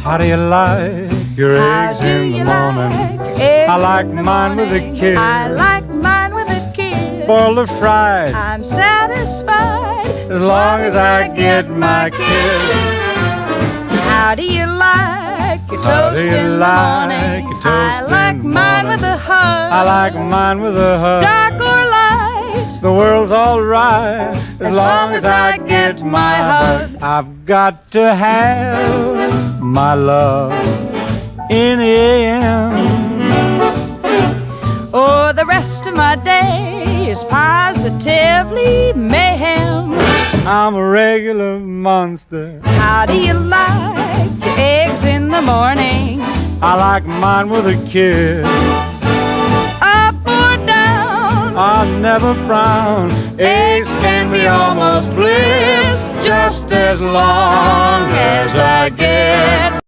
How do you like your How eggs do in the you morning? like your eggs I like in the mine with a morning? kiss. I like mine with a kiss. Boiled or fried, I'm satisfied as long as I get my kiss. How do you like your How do toast you in the like morning? your I toast like in the mine morning? with a hug. I like mine with a hug. Dark or light, The world's alright as long as I get my hug. I've got to have my love in the AM. oh, the rest of my day is positively mayhem. I'm a regular monster. How do you like your eggs in the morning? I like mine with a kiss. Up or down, I'll never frown. Eggs can be almost bliss, just as long as I get